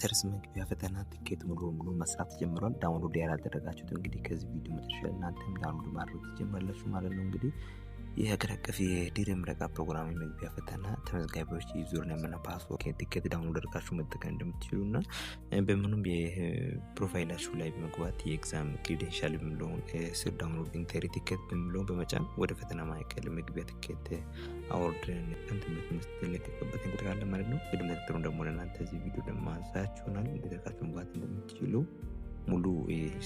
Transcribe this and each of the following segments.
የማስተርስ መግቢያ ፈተና ትኬት ሙሉ በሙሉ መስራት ጀምሯል። ዳውንሎድ ያላደረጋችሁት እንግዲህ ከዚህ ቪዲዮ መጨረሻ እናንተም ዳውንሎድ ማድረግ ትጀምራላችሁ ማለት ነው። እንግዲህ የሀገር አቀፍ የድህረ ምረቃ ፕሮግራም መግቢያ ፈተና ተመዝጋቢዎች ዩዘርኔም እና ፓስወርድ ትኬት ዳውንሎድ አድርጋችሁ መጠቀም እንደምትችሉና በምንም የፕሮፋይላችሁ ላይ በመግባት የኤግዛም ክሬዴንሻል በሚለውን ስር ዳውንሎድ ኢንተሪ ቲኬት በሚለውን በመጫን ወደ ፈተና ማዕከል መግቢያ ትኬት አውርደን ትምህርት መስጠት ለተቀበለ እንግዲህ ማለት ነው። ቅድመ ተከተሉን ደግሞ ለእናንተ እዚህ ቪዲዮ ለማሳያችሁናል እንደተካችሁ መግባት እንደምትችሉ ሙሉ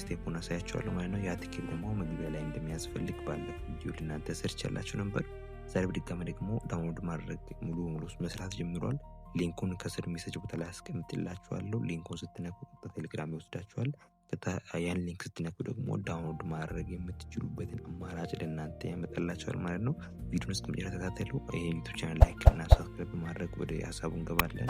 ስቴፑን አሳያችኋለሁ ማለት ነው። ያ ትኬት ደግሞ መግቢያ ላይ እንደሚያስፈልግ ባለፈው ቪዲዮ ለእናንተ ሰርች ያላችሁ ነበር። ዛሬ በድጋሚ ደግሞ ዳውንሎድ ማድረግ ሙሉ መስራት ጀምሯል። ሊንኩን ከስር ሜሴጅ ቦታ ላይ አስቀምጥላችኋለሁ። ሊንኩን ስትነኩ ቴሌግራም ይወስዳችኋል። ያን ሊንክ ስትነኩ ደግሞ ዳውንሎድ ማድረግ የምትችሉበትን አማራጭ ለእናንተ ያመጣላችኋል ማለት ነው። ቪዲዮን እስከ መጨረሻ ተከታተሉ። ይሄ ዩቲዩብ ቻናል ላይክ እና ሰብስክራይብ በማድረግ ወደ ሀሳቡ እንገባለን።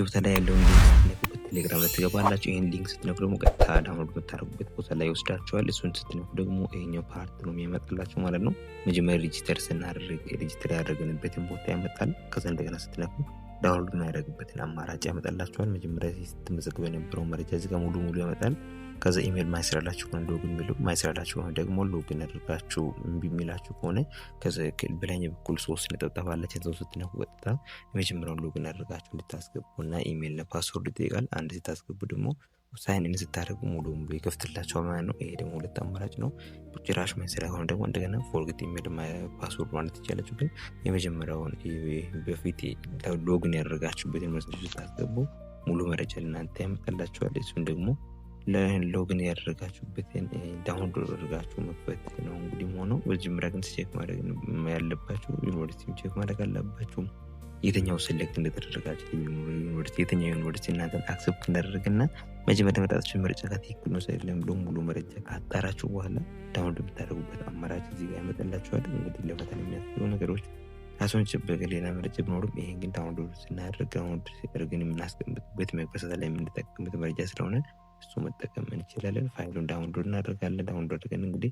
ቦታ ላይ ያለውን ሊንክ ቴሌግራም ላይ ትገባላችሁ። ይሄን ሊንክ ስትነኩ ደግሞ ቀጥታ ዳውንሎድ የምታደርጉበት ቦታ ላይ ይወስዳችኋል። እሱን ስትነኩ ደግሞ ይሄኛው ፓርት ነው የሚያመጣላችሁ ማለት ነው። መጀመሪያ ሬጂስተር ስናደርግ ሬጂስተር ያደረግንበትን ቦታ ያመጣል። ከዛ እንደገና ስትነኩ ዳውንሎድ የሚያደርግበትን አማራጭ ያመጣላችኋል። መጀመሪያ ስትመዘግቡ የነበረው መረጃ እዚህ ጋር ሙሉ ያመጣል። ከዛ ኢሜል ማይሰራላችሁ ከሆነ ሎጊን ብሎ ማይሰራላችሁ ከሆነ ደግሞ ሎጊን አድርጋችሁ እምቢ የሚላችሁ ከሆነ ከዛ በላይኛው በኩል 3 ነጥብ አለች። እዛው ስትነኩ ቀጥታ የመጀመሪያውን ሎጊን አድርጋችሁ እንድታስገቡና ኢሜል እና ፓስወርድ ይጠይቃል። አንድ ስታስገቡ ደግሞ ሳይን ኢን ስታደርጉ ሙሉ ይከፍትላችኋል ማለት ነው። ይሄ ደግሞ ሁለት አማራጭ ነው። ጭራሽ ማይሰራ ከሆነ ደግሞ እንደገና ፎርጌት ኢሜል ፓስወርድ ማለት ትችላላችሁ። ግን የመጀመሪያውን በፊት ሎጊን ያደርጋችሁበትን መስመር ስታስገቡ ሙሉ መረጃ ለእናንተ ያመጣላችኋል። እሱን ደግሞ ለሎጊን ያደረጋችሁበትን ዳውንሎድ አድርጋችሁ መክፈት ነው እንግዲህ ሆነው። በመጀመሪያ ግን ቼክ ማድረግ ያለባችሁ ዩኒቨርሲቲ ቼክ ማድረግ አለባችሁ። የትኛው ሴሌክት እንደተደረጋችሁ ዩኒቨርሲቲ የትኛው ዩኒቨርሲቲ እናንተን አክሰፕት እንዳደረገና መጀመሪያ መጣጣችሁ ምርጫ ከትክክል ነው ሳይለም ብሎ ሙሉ መረጃ ካጣራችሁ በኋላ ዳውንሎድ የምታደርጉበት አማራጭ እዚህ ጋር ያመጣላችኋል። እንግዲህ ለፈተና የሚያስፈልጉ ነገሮች ራሱን ጭበቀ ሌላ መረጃ ቢኖርም ይሄን ግን ዳውንሎድ ስናደርግ ዳውንሎድ አድርገን የምናስቀምጥበት መግበሰት ላይ የምንጠቀምበት መረጃ ስለሆነ እሱ መጠቀም እንችላለን። ፋይሉን ዳውንሎድ እናደርጋለን። ዳውንሎድ አድርገን እንግዲህ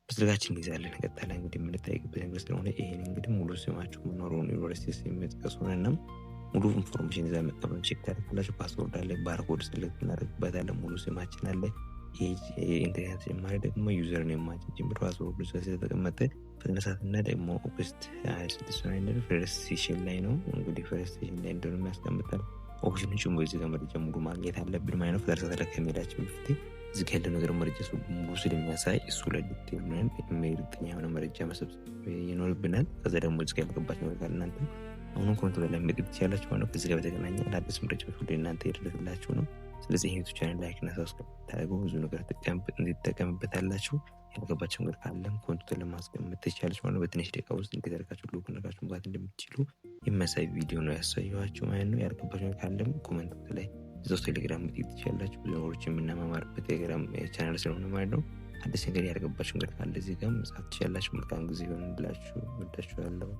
በስልካችን እንይዛለን። ቀጥታ እንግዲህ የምንጠይቅበት ነገር ስለሆነ ይሄን እንግዲህ ሙሉ ስማችሁ መኖሩን ዩኒቨርሲቲ የሚጠቅሱንና ሙሉ ኢንፎርሜሽን ይዛ መቀበል ቼክ ታደርጋላችሁ። ፓስወርድ አለ፣ ባርኮድ ሴሌክት እናደርግበታለን። ሙሉ ስማችን አለ። ኢንተርኔት ጀማሪ ደግሞ ዩዘር ኔም ማችን ጀምሮ ፓስወርዱ ስለተቀመጠ ፍጥነትና ደግሞ ኦገስት 26 ፈርስት ሴሽን ላይ ነው እንግዲህ ፈርስት ሴሽን ላይ እንደሆነ የሚያስቀምጣል። ኦፕሽኖቹን በዚህ ጋር መረጃ ሙሉ ማግኘት አለብን ማለት ነው። ፈርሰ ተከመዳችን በፊት እዚህ ጋር ያለው ነገር መረጃ ሙሉ ስለሚያሳይ እሱ ላይ ዲቴል ምን የሚርጥኛ የሆነ መረጃ መሰብሰብ ይኖርብናል። ከዛ ደግሞ እዚህ ጋር ያልገባችሁ ነገር ካለ እናንተ አሁን ኮሜንት ላይ መግለጽ ትችላላችሁ ማለት ነው። ከዚህ ጋር በተገናኘ አዳዲስ መረጃዎች ወደ እናንተ ይደርሳላችሁ ነው። ስለዚህ ይሄ ዩቲዩብ ቻናል ላይክ እና ሰብስክራይብ ታደርጉ ብዙ ነገር እንድትጠቀምበታላችሁ። ያልገባችሁ ነገር ካለም ኮሜንት ላይ ማስቀመጥ ትችላላችሁ ማለት ነው። በትንሽ ደቂቃ ውስጥ እንድትደርጋችሁ ሎግ ነግራችሁ መግባት እንደምትችሉ የሚያሳይ ቪዲዮ ነው ያሳየኋችሁ ማለት ነው። ያልገባችሁ ነገር ካለም ኮሜንት ላይ እዛው ቴሌግራም ላይ ትችላላችሁ። ብዙ ነገሮች የምንማማርበት ቴሌግራም ቻናል ስለሆነ ማለት ነው። አዲስ ነገር ያልገባችሁ ነገር ካለ እዚህ ጋር መጻፍ ትችላላችሁ። መልካም ጊዜ ይሁንላችሁ። ወዳችኋለሁ።